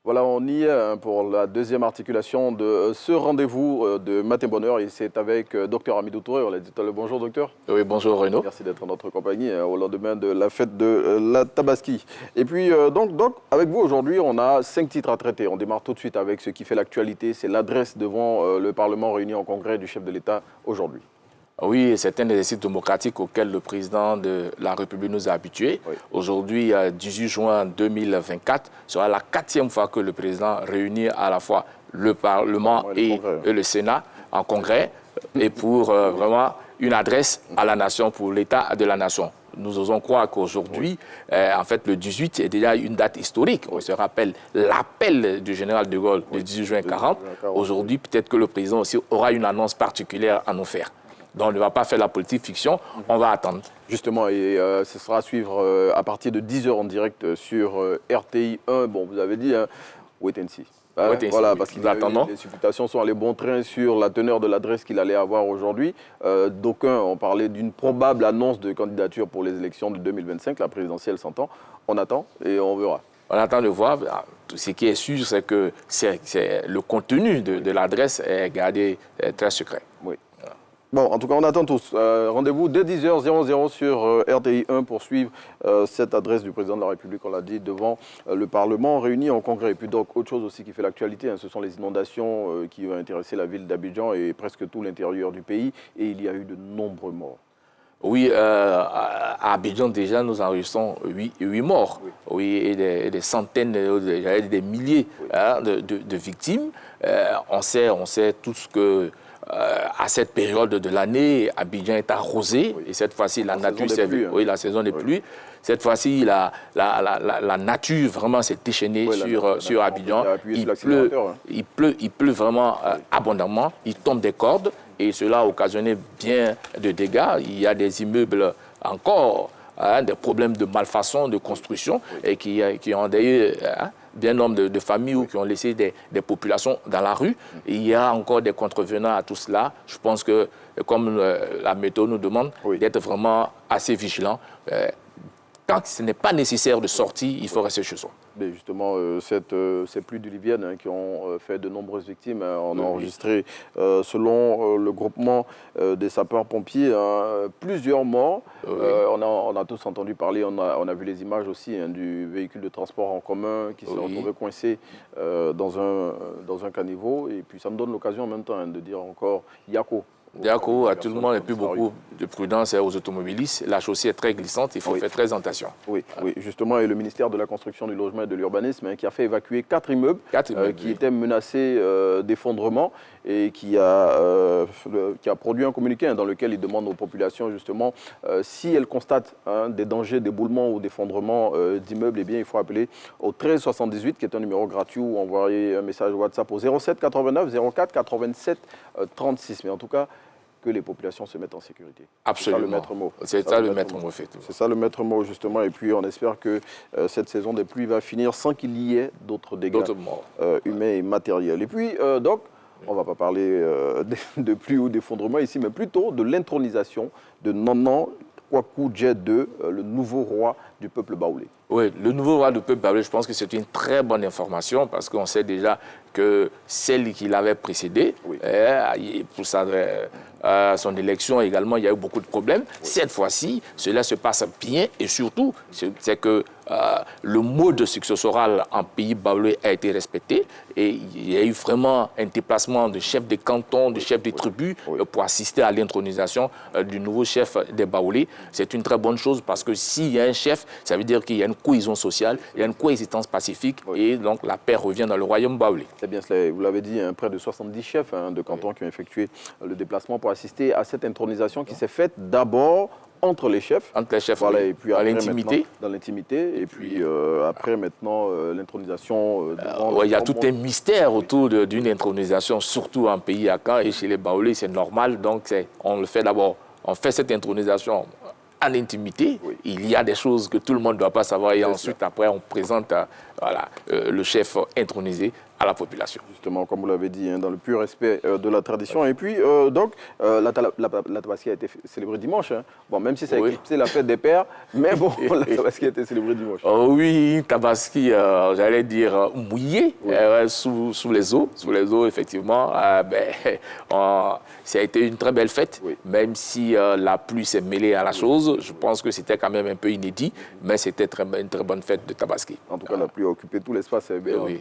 Voilà, on y est pour la deuxième articulation de ce rendez-vous de Matin Bonheur. Et c'est avec Dr Hamidou Touré. On l'a dit tout à l'heure. Bonjour, docteur. Oui, bonjour, Renaud. Merci d'être en notre compagnie au lendemain de la fête de la Tabaski. Et puis, donc, avec vous aujourd'hui, on a 5 titres à traiter. On démarre tout de suite avec ce qui fait l'actualité. C'est l'adresse devant le Parlement réuni en congrès du chef de l'État aujourd'hui. Oui, c'est un exercice démocratique auquel le président de la République nous a habitués. Oui. Aujourd'hui, 18 juin 2024, sera la 4e fois que le président réunit à la fois le Parlement et le Sénat en congrès et pour vraiment une adresse à la nation, pour l'État de la nation. Nous osons croire qu'aujourd'hui, en fait, le 18 est déjà une date historique. On se rappelle l'appel du général de Gaulle le 18 juin 40. Aujourd'hui, peut-être que le président aussi aura une annonce particulière à nous faire. Donc, on ne va pas faire la politique fiction, on va attendre. Justement, et ce sera à suivre à partir de 10 h en direct sur RTI 1. Bon, vous avez dit, wait and see. Voilà, parce que les supputations sont allées bon train sur la teneur de l'adresse qu'il allait avoir aujourd'hui. D'aucuns ont parlé d'une probable annonce de candidature pour les élections de 2025, la présidentielle s'entend. On attend et on verra. On attend de voir. Ce qui est sûr, c'est que le contenu de l'adresse est gardé très secret. Oui. Bon, en tout cas, on attend tous. Rendez-vous dès 10 h 00 sur RTI 1 pour suivre cette adresse du président de la République, on l'a dit, devant le Parlement réuni en congrès. Et puis donc, autre chose aussi qui fait l'actualité, ce sont les inondations qui ont intéressé la ville d'Abidjan et presque tout l'intérieur du pays. Et il y a eu de nombreux morts. Oui, à Abidjan, déjà, nous enregistrons 8 morts. Oui, et des centaines, des milliers de victimes. On sait tous que à cette période de l'année, Abidjan est arrosé. Et cette fois-ci, la nature s'est vue. Oui, la saison des pluies. Cette fois-ci, la nature vraiment s'est déchaînée sur Abidjan. Il pleut vraiment abondamment. Il tombe des cordes. Et cela a occasionné bien de dégâts. Il y a des immeubles encore, des problèmes de malfaçon, de construction, et qui ont d'ailleurs bien nombre de familles ou qui ont laissé des populations dans la rue. Et il y a encore des contrevenants à tout cela. Je pense que, comme la météo nous demande, d'être vraiment assez vigilant. Quand ce n'est pas nécessaire de sortir, il faut rester chez soi. Mais justement, ces pluies diluviennes qui ont fait de nombreuses victimes, on a enregistré, selon le groupement des sapeurs-pompiers, plusieurs morts. On a tous entendu parler, on a vu les images aussi du véhicule de transport en commun qui s'est retrouvé coincé dans un caniveau. Et puis ça me donne l'occasion en même temps de dire encore Yako. D'accord, à tout le monde et plus beaucoup de prudence aux automobilistes. La chaussée est très glissante, il faut faire très attention. Oui, justement, et le ministère de la Construction, du Logement et de l'Urbanisme qui a fait évacuer 4 immeubles, qui étaient menacés d'effondrement et qui a produit un communiqué dans lequel il demande aux populations, justement, si elles constatent des dangers d'éboulement ou d'effondrement d'immeubles, eh bien, il faut appeler au 13 78, qui est un numéro gratuit, ou envoyer un message WhatsApp au 07 89 04 87 36. Mais en tout cas, que les populations se mettent en sécurité. Absolument. C'est ça le maître mot. C'est ça le maître mot, fait. C'est ça le maître mot, justement. Et puis, on espère que cette saison des pluies va finir sans qu'il y ait d'autres dégâts humains et matériels. Et puis, donc, on ne va pas parler de pluie ou d'effondrement ici, mais plutôt de l'intronisation de Nanan Kwaku Dje II, le nouveau roi du peuple baoulé. Oui, le nouveau roi du peuple baoulé, je pense que c'est une très bonne information parce qu'on sait déjà que celle qui l'avait précédé, pour son élection également, il y a eu beaucoup de problèmes. Cette fois-ci, cela se passe bien et surtout, c'est que le mode successoral en pays baoulé a été respecté et il y a eu vraiment un déplacement de chefs de canton, de chefs de tribus pour assister à l'intronisation du nouveau chef des baoulés. C'est une très bonne chose parce que s'il y a un chef, ça veut dire qu'il y a une cohésion sociale, il y a une coexistence pacifique et donc la paix revient dans le royaume baoulé. C'est bien cela, vous l'avez dit, près de 70 chefs de canton qui ont effectué le déplacement pour assister à cette intronisation qui s'est faite d'abord entre les chefs. Entre les chefs, voilà, et puis dans l'intimité. Dans l'intimité, et puis après maintenant l'intronisation. Il y a tout un mystère autour d'une intronisation, surtout en pays Akan et chez les Baoulés, c'est normal. Donc on le fait d'abord, on fait cette intronisation en intimité. Il y a des choses que tout le monde ne doit pas savoir et ensuite après on présente le chef intronisé à la population. Justement, comme vous l'avez dit, dans le pur respect de la tradition. Et puis, donc, la Tabaski a été célébrée dimanche. Bon, même si c'est la fête des pères, mais bon, la Tabaski a été célébrée dimanche. Oui, Tabaski, j'allais dire mouillé, sous les eaux. Sous les eaux, effectivement. Ça a été une très belle fête, même si la pluie s'est mêlée à la chose. Je pense que c'était quand même un peu inédit, mais c'était une très bonne fête de Tabaski. En tout cas, la pluie a occupé tout l'espace.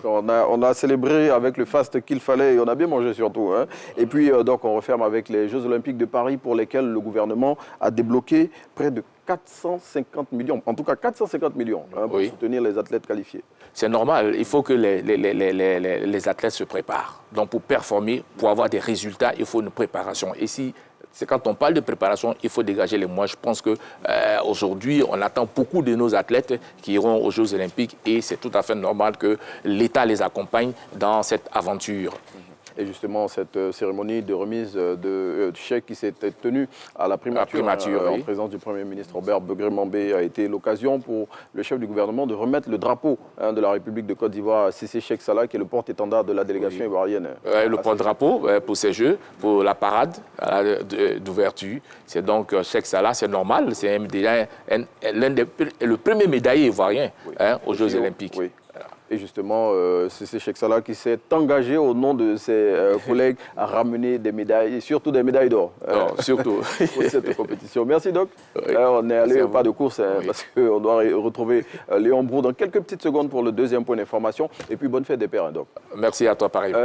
On a célébré avec le faste qu'il fallait et on a bien mangé surtout. Et puis, donc, on referme avec les Jeux Olympiques de Paris pour lesquels le gouvernement a débloqué près de 450 millions, en tout cas 450 millions pour soutenir les athlètes qualifiés. C'est normal, il faut que les athlètes se préparent. Donc pour performer, pour avoir des résultats, il faut une préparation. Et c'est quand on parle de préparation, il faut dégager les moyens. Je pense qu'aujourd'hui, on attend beaucoup de nos athlètes qui iront aux Jeux Olympiques et c'est tout à fait normal que l'État les accompagne dans cette aventure. Et justement, cette cérémonie de remise de chèques qui s'était tenue à la primature, en présence du Premier ministre Robert Begré-Mambé a été l'occasion pour le chef du gouvernement de remettre le drapeau de la République de Côte d'Ivoire à Cissé Cheikh Salah, qui est le porte-étendard de la délégation ivoirienne. Le porte-drapeau pour ces Jeux, pour la parade d'ouverture. C'est donc Cheikh Salah, c'est normal, c'est déjà le premier médaillé ivoirien aux Jeux Olympiques. Et justement, c'est Cheikh Salah qui s'est engagé au nom de ses collègues à ramener des médailles, surtout des médailles d'or. Surtout. Pour cette compétition. Merci Doc. On est allé au pas de course parce qu'on doit retrouver Léon Brou dans quelques petites secondes pour le deuxième point d'information. Et puis bonne fête des pères, Doc. Merci à toi, pareil.